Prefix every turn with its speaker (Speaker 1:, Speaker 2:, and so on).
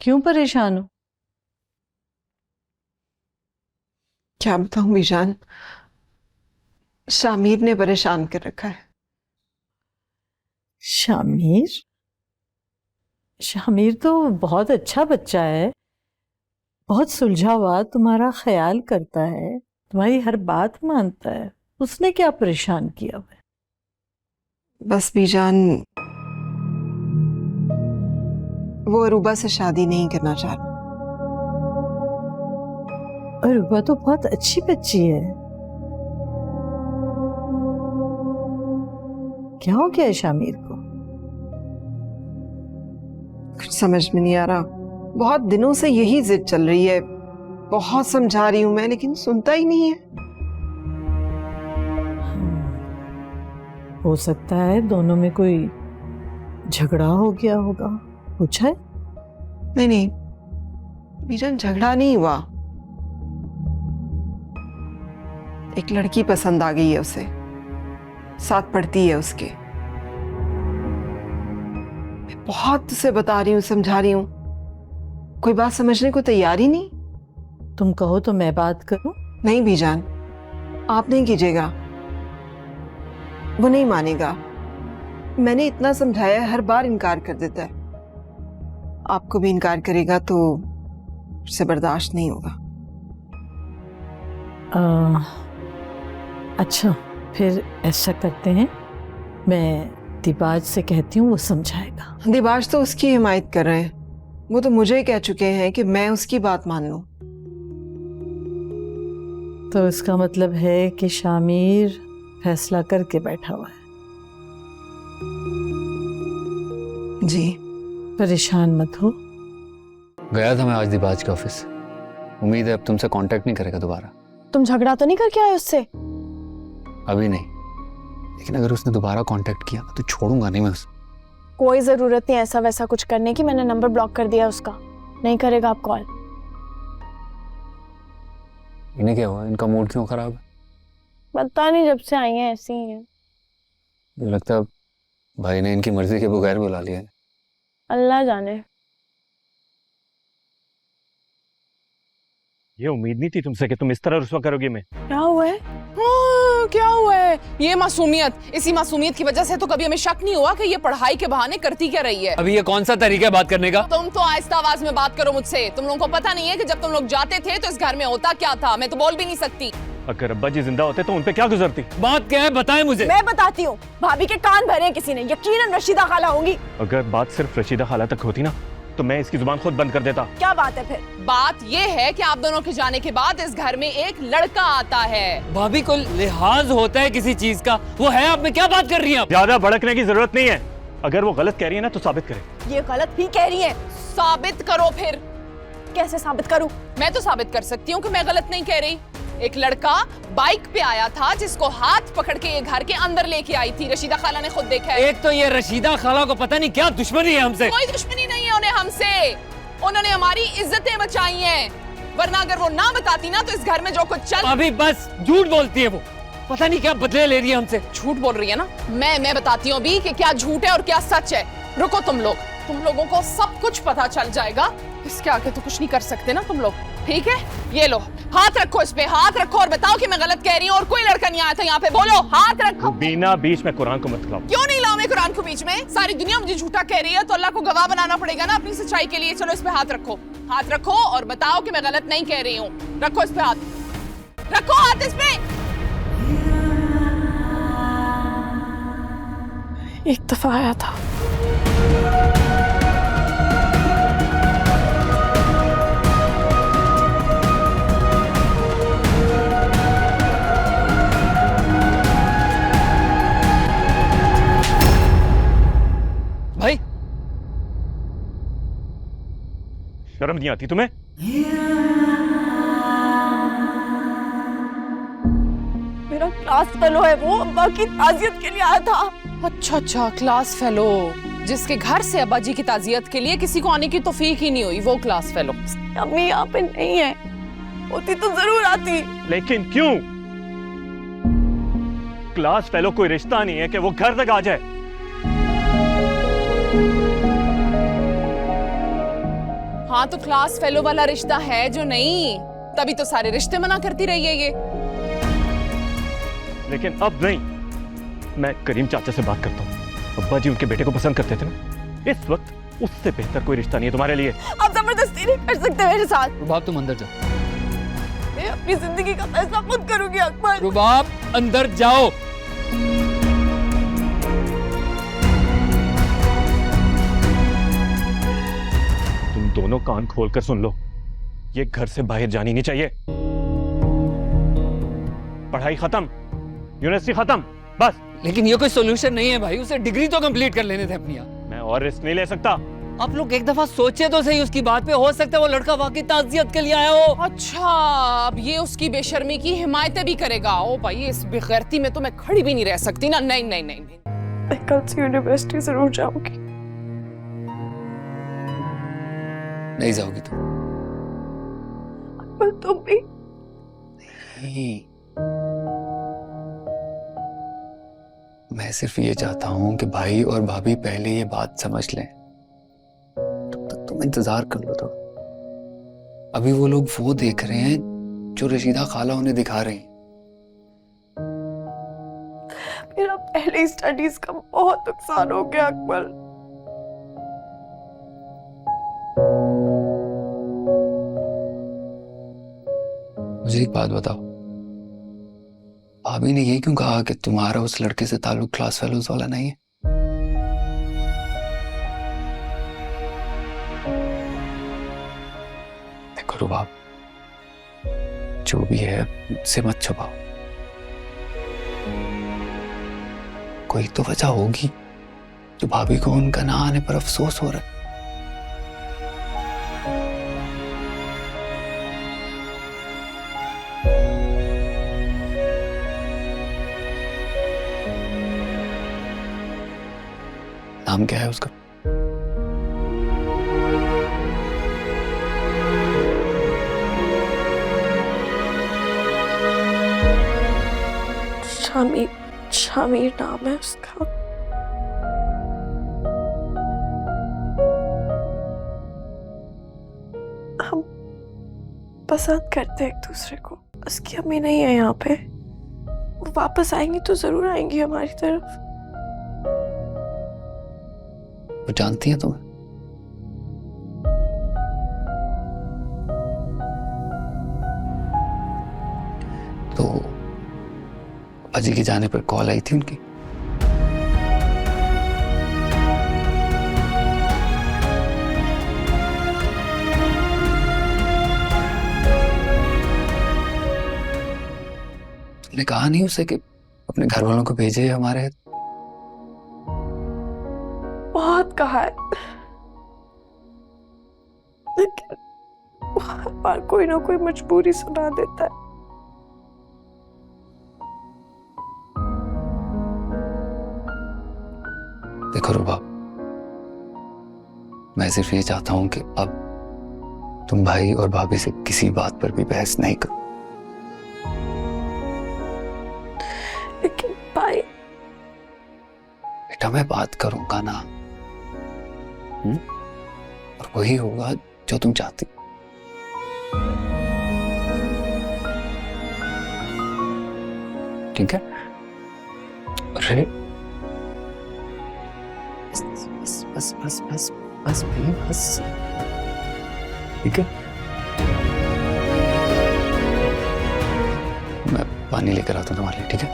Speaker 1: क्यों परेशान हो?
Speaker 2: क्या बताऊं बीजान, शामिर ने परेशान कर रखा है।
Speaker 1: शामिर? शामिर तो बहुत अच्छा बच्चा है, बहुत सुलझा हुआ, तुम्हारा ख्याल करता है, तुम्हारी हर बात मानता है। उसने क्या परेशान किया हुआ है?
Speaker 2: बस बीजान, वो अरूबा से शादी नहीं करना चाह रहा।
Speaker 1: अरूबा तो बहुत अच्छी बच्ची है। क्या हो गया है शामिर को?
Speaker 2: कुछ समझ में नहीं आ रहा। बहुत दिनों से यही जिद चल रही है। बहुत समझा रही हूं मैं, लेकिन सुनता ही नहीं है।
Speaker 1: हो सकता है दोनों में कोई झगड़ा हो गया होगा। पूछा है?
Speaker 2: नहीं नहीं बीजान, झगड़ा नहीं हुआ। एक लड़की पसंद आ गई है उसे, साथ पढ़ती है उसके। मैं बहुत उसे बता रही हूँ, समझा रही हूँ, कोई बात समझने को तैयार ही नहीं।
Speaker 1: तुम कहो तो मैं बात करूं?
Speaker 2: नहीं बीजान, आप नहीं कीजिएगा, वो नहीं मानेगा। मैंने इतना समझाया, हर बार इनकार कर देता है। आपको भी इनकार करेगा तो उससे बर्दाश्त नहीं होगा।
Speaker 1: अच्छा, फिर ऐसा करते हैं, मैं दिबाज से कहती हूँ, वो समझाएगा।
Speaker 2: दिबाज तो उसकी हिमायत कर रहे हैं। वो तो मुझे कह चुके हैं कि मैं उसकी बात मान लूं।
Speaker 1: तो इसका मतलब है कि शामिर फैसला करके बैठा हुआ है।
Speaker 2: जी।
Speaker 1: परेशान मत हो।
Speaker 3: गया था मैं आज दिबाज के ऑफिस। उम्मीद है अब तुमसे कांटेक्ट नहीं करेगा दोबारा।
Speaker 4: तुम झगड़ा तो नहीं करके आए उससे?
Speaker 3: अभी नहीं, लेकिन अगर उसने दोबारा कांटेक्ट किया तो छोड़ूंगा नहीं मैं उसे।
Speaker 4: कोई जरूरत नहीं ऐसा वैसा कुछ करने की। मैंने नंबर ब्लॉक कर दिया उसका, नहीं करेगा आप कॉल।
Speaker 3: इन्हें क्या हुआ? इनका मूड क्यों खराब है?
Speaker 4: पता नहीं, जब से आई हैं ऐसी ही है।
Speaker 3: मुझे लगता है भाई ने इनकी मर्जी के बगैर बुला लिया है।
Speaker 4: अल्लाह जाने।
Speaker 5: ये उम्मीद नहीं थी तुमसे कि तुम इस तरह रुस्वा करोगे। मैं
Speaker 4: क्या हुआ है?
Speaker 6: क्या हुआ है? ये मासूमियत, इसी मासूमियत की वजह से तो कभी हमें शक नहीं हुआ कि ये पढ़ाई के बहाने करती क्या रही है।
Speaker 3: अभी ये कौन सा तरीका है बात करने का?
Speaker 6: तुम तो आहिस्ता आवाज में बात करो मुझसे। तुम लोगों को पता नहीं है कि जब तुम लोग जाते थे तो इस घर में होता क्या था। मैं तो बोल भी नहीं सकती।
Speaker 5: अगर अब्बा जी जिंदा होते तो उन पे क्या गुजरती?
Speaker 3: बात क्या है बताएं मुझे।
Speaker 4: मैं बताती हूँ। भाभी के कान भरे हैं किसी ने, यकीनन रशीदा खाला होंगी।
Speaker 5: अगर बात सिर्फ रशीदा खाला तक होती ना तो मैं इसकी जुबान खुद बंद कर देता।
Speaker 4: क्या बात है फिर?
Speaker 6: बात ये है कि आप दोनों के जाने के बाद इस घर में एक लड़का आता है।
Speaker 3: भाभी को लिहाज होता है किसी चीज का, वो है। आप में क्या बात कर रही हैं?
Speaker 5: ज्यादा भड़कने की जरूरत नहीं है। अगर वो गलत कह रही है ना तो साबित करे।
Speaker 4: ये गलत ही कह रही है।
Speaker 6: साबित करो फिर।
Speaker 4: कैसे साबित करूं?
Speaker 6: मैं तो साबित कर सकती हूँ कि मैं गलत नहीं कह रही। एक लड़का बाइक पे आया था जिसको हाथ पकड़ के ये घर के अंदर लेके आई थी। रशीदा खाला ने खुद देखा है।
Speaker 3: एक तो ये रशीदा खाला को पता नहीं क्या दुश्मनी है हमसे।
Speaker 6: कोई दुश्मनी नहीं है उन्हें हमसे। उन्होंने हमारी इज्जतें बचाई हैं, वरना अगर वो ना बताती ना तो इस घर में जो कुछ चल।
Speaker 3: अभी बस झूठ बोलती है वो, पता नहीं क्या बदले ले रही है हमसे।
Speaker 6: झूठ बोल रही है ना? मैं बताती हूँ अभी कि क्या झूठ है और क्या सच है। रुको तुम लोगों को सब कुछ पता चल जाएगा। इसके आगे तो कुछ नहीं कर सकते ना तुम लोग, ठीक है? ये लो, हाथ रखो इस पे, हाथ रखो और बताओ कि मैं गलत कह रही हूँ और कोई लड़का नहीं आया था यहाँ पे। बोलो, हाथ रखो।
Speaker 5: बिना बीच में कुरान को मत खिलाओ।
Speaker 6: क्यों नहीं लाऊं मैं कुरान को बीच में? सारी दुनिया मुझे झूठा कह रही है तो अल्लाह को गवाह बनाना पड़ेगा ना अपनी सच्चाई के लिए। चलो इस पे हाथ रखो, हाथ रखो और बताओ कि मैं गलत नहीं कह रही हूँ। रखो इस पे हाथ, रखो हाथ इस पे।
Speaker 4: एक दफा आया था।
Speaker 3: भाई
Speaker 5: शर्म नहीं आती तुम्हें?
Speaker 4: मेरा क्लास फेलो है वो, अब्बा की ताजियत के लिए आया था।
Speaker 6: अच्छा, क्लास फेलो, जिसके घर से अब्बा जी की ताजियत के लिए किसी को आने की तौफीक ही नहीं हुई, वो क्लास फेलो।
Speaker 4: अम्मी यहाँ पे नहीं है, होती तो जरूर आती।
Speaker 5: लेकिन क्यों? क्लास फेलो कोई रिश्ता नहीं है कि वो घर तक आ जाए।
Speaker 6: हाँ तो क्लास फेलो वाला रिश्ता है जो नहीं, तभी तो सारे रिश्ते मना करती रही है ये।
Speaker 5: लेकिन अब नहीं, मैं करीम चाचा से बात करता हूँ। अब्बा जी उनके बेटे को पसंद करते थे ना, इस वक्त उससे बेहतर कोई रिश्ता नहीं है तुम्हारे लिए।
Speaker 4: आप जबरदस्ती नहीं कर सकते मेरे साथ।
Speaker 3: रुबाब तुम अंदर जाओ।
Speaker 4: मैं अपनी जिंदगी का फैसला खुद करूंगी अकबर।
Speaker 3: रुबाब अंदर जाओ।
Speaker 5: तुम दोनों कान खोलकर सुन लो, ये घर से बाहर जानी नहीं चाहिए। पढ़ाई खत्म, यूनिवर्सिटी खत्म, बस।
Speaker 3: लेकिन ये कोई सोल्यूशन नहीं है भाई, उसे डिग्री तो कंप्लीट कर लेने थे अपनी।
Speaker 5: मैं और रिस्क नहीं ले सकता।
Speaker 3: आप लोग एक दफा सोचे तो सही उसकी बात पे, हो सकता है वो लड़का वाकई ताज़ियत के लिए आया हो।
Speaker 6: अच्छा, अब ये उसकी बेशर्मी की हिमायत भी करेगा। ओ भाई, इस बेगैरती में तो मैं खड़ी भी नहीं रह सकती ना। नहीं नहीं नहीं, नहीं।
Speaker 4: मैं कल से यूनिवर्सिटी जरूर जाऊंगी।
Speaker 3: नहीं जाओगी तुम।
Speaker 4: अकबर तुम भी।
Speaker 3: नहीं, मैं सिर्फ ये चाहता हूं कि भाई और भाभी पहले ये बात समझ लें। तब तक तुम इंतजार कर लो। तो अभी वो लोग वो देख रहे हैं जो रशीदा खाला उन्हें दिखा रही हैं।
Speaker 4: मेरा पहले ही स्टडीज का बहुत नुकसान हो गया अकबर।
Speaker 3: मुझे एक बात बताओ, भाभी ने ये क्यों कहा कि तुम्हारा उस लड़के से ताल्लुक क्लास फेलोज वाला नहीं है? देखो रुबाब, जो भी है मुझसे मत छुपाओ। कोई तो वजह होगी जो भाभी को उनका ना आने पर अफसोस हो रहा है। नाम क्या है उसका?
Speaker 4: शामीर, शामीर नाम है उसका। हम पसंद करते हैं एक दूसरे को। उसकी अम्मी नहीं है यहाँ पे, वो वापस आएंगी तो जरूर आएंगी हमारी तरफ।
Speaker 3: वो जानती है तुम्हें? तो अजी के जाने पर कॉल आई थी उनकी? तुमने कहा नहीं उसे कि अपने घर वालों को भेजे हमारे?
Speaker 4: बहुत कहा है, लेकिन हर बार कोई ना कोई मजबूरी सुना देता है।
Speaker 3: देखो रुबाब, मैं सिर्फ ये चाहता हूं कि अब तुम भाई और भाभी से किसी बात पर भी बहस नहीं करो।
Speaker 4: लेकिन भाई,
Speaker 3: बेटा मैं बात करूंगा ना, और वही होगा जो तुम चाहती। ठीक है? अरे बस बस बस बस बस भाई बस। ठीक है, मैं पानी लेकर आता हूं तुम्हारे लिए। ठीक है?